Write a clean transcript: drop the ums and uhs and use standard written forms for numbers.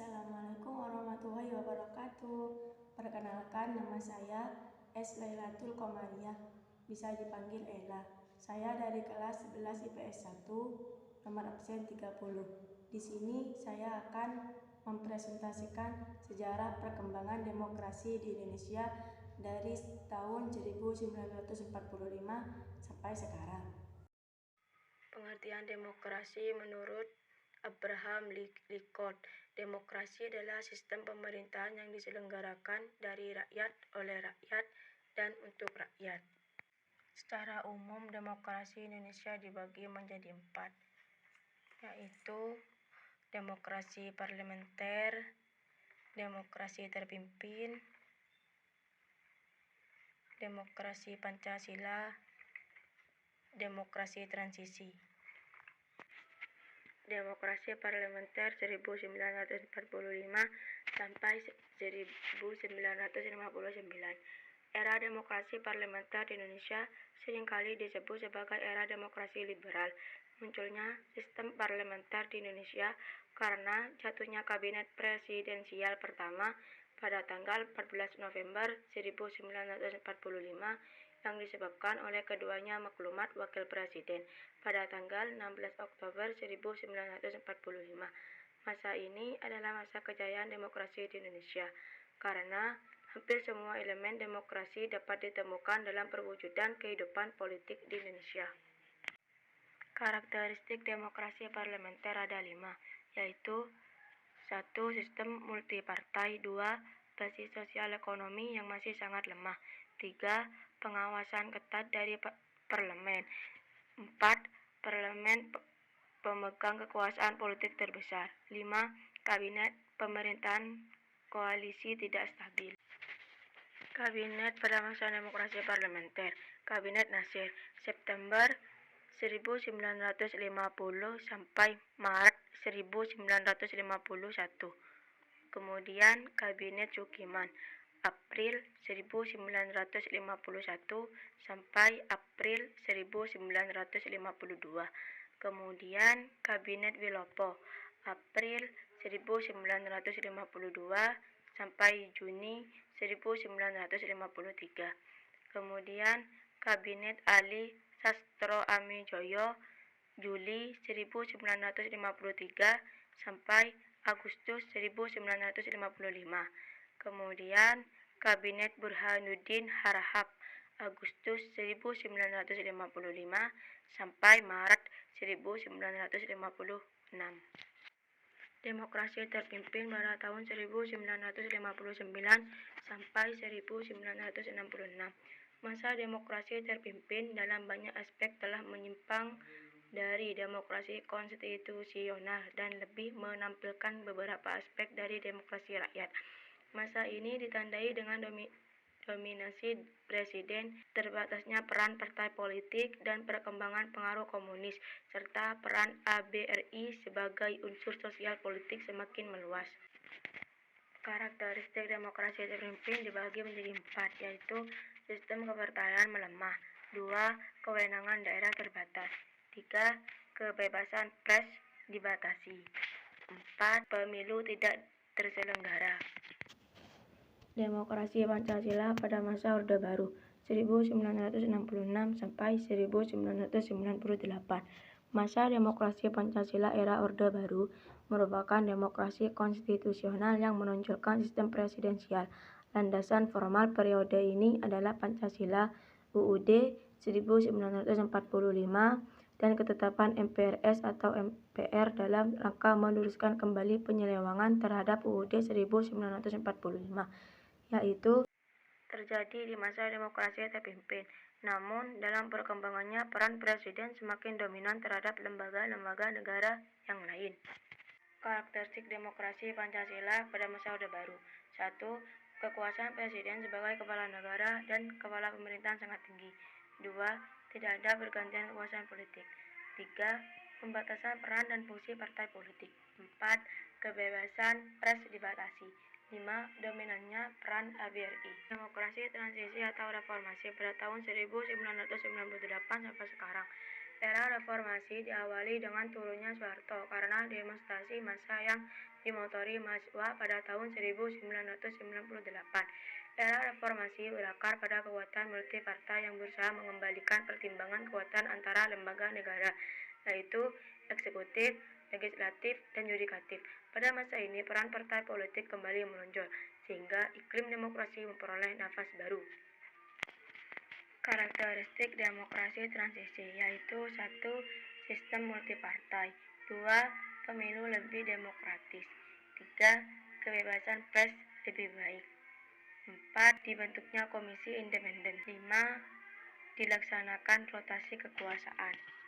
Assalamualaikum warahmatullahi wabarakatuh. Perkenalkan, nama saya S. Lailatul Komariah, bisa dipanggil Ella. Saya dari kelas 11 IPS 1, nomor absen 30. Di sini saya akan mempresentasikan sejarah perkembangan demokrasi di Indonesia dari tahun 1945 sampai sekarang. Pengertian demokrasi menurut Abraham Lincoln. Demokrasi adalah sistem pemerintahan yang diselenggarakan dari rakyat, oleh rakyat, dan untuk rakyat. Secara umum, demokrasi Indonesia dibagi menjadi 4, yaitu demokrasi parlementer, demokrasi terpimpin, demokrasi Pancasila, demokrasi transisi. Demokrasi parlementer 1945 sampai 1959. Era demokrasi parlementer di Indonesia seringkali disebut sebagai era demokrasi liberal. Munculnya sistem parlementer di Indonesia karena jatuhnya kabinet presidensial pertama pada tanggal 14 November 1945 yang disebabkan oleh keduanya maklumat wakil presiden pada tanggal 16 Oktober 1945. Masa ini adalah masa kejayaan demokrasi di Indonesia, karena hampir semua elemen demokrasi dapat ditemukan dalam perwujudan kehidupan politik di Indonesia. Karakteristik demokrasi parlementer ada 5, yaitu 1. Sistem multipartai. 2. Basis sosial ekonomi yang masih sangat lemah. 3. Pengawasan ketat dari parlemen. 4. Parlemen pemegang kekuasaan politik terbesar. 5. Kabinet pemerintahan koalisi tidak stabil. Kabinet pada masa demokrasi parlementer. Kabinet Nasir, September 1950 sampai Maret 1951. Kemudian Kabinet Sukiman, April 1951 sampai April 1952. Kemudian Kabinet Wilopo, April 1952 sampai Juni 1953. Kemudian Kabinet Ali Sastro Amijoyo, Juli 1953 sampai Agustus 1955. Kemudian Kabinet Burhanuddin Harahap, Agustus 1955 sampai Maret 1956. Demokrasi terpimpin pada tahun 1959 sampai 1966. Masa demokrasi terpimpin dalam banyak aspek telah menyimpang dari demokrasi konstitusional dan lebih menampilkan beberapa aspek dari demokrasi rakyat. Masa ini ditandai dengan dominasi presiden, terbatasnya peran partai politik, dan perkembangan pengaruh komunis, serta peran ABRI sebagai unsur sosial politik semakin meluas. Karakteristik demokrasi terpimpin dibagi menjadi 4, yaitu sistem kepercayaan melemah. 2. Kewenangan daerah terbatas. 3. Kebebasan pers dibatasi. 4. Pemilu tidak terselenggara. Demokrasi Pancasila pada masa Orde Baru 1966 sampai 1998. Masa demokrasi Pancasila era Orde Baru merupakan demokrasi konstitusional yang menonjolkan sistem presidensial. Landasan formal periode ini adalah Pancasila, UUD 1945, dan ketetapan MPRS atau MPR dalam rangka meluruskan kembali penyelewengan terhadap UUD 1945, yaitu terjadi di masa demokrasi terpimpin. Namun, dalam perkembangannya peran presiden semakin dominan terhadap lembaga-lembaga negara yang lain. Karakteristik demokrasi Pancasila pada masa Orde Baru. 1. Kekuasaan presiden sebagai kepala negara dan kepala pemerintahan sangat tinggi. 2. Tidak ada pergantian kekuasaan politik. 3. Pembatasan peran dan fungsi partai politik. 4. Kebebasan pers dibatasi. 5. Dominannya peran ABRI. Demokrasi transisi atau reformasi pada tahun 1998 sampai sekarang. Era reformasi diawali dengan turunnya Soeharto karena demonstrasi massa yang dimotori mahasiswa pada tahun 1998. Era reformasi berakar pada kekuatan multipartai yang berusaha mengembalikan pertimbangan kekuatan antara lembaga negara, yaitu eksekutif, legislatif, dan yudikatif. Pada masa ini, peran partai politik kembali menonjol, sehingga iklim demokrasi memperoleh nafas baru. Karakteristik demokrasi transisi yaitu 1. Sistem multipartai, 2. Pemilu lebih demokratis, 3. Kebebasan pers lebih baik, 4. Dibentuknya komisi independen, 5. Dilaksanakan rotasi kekuasaan.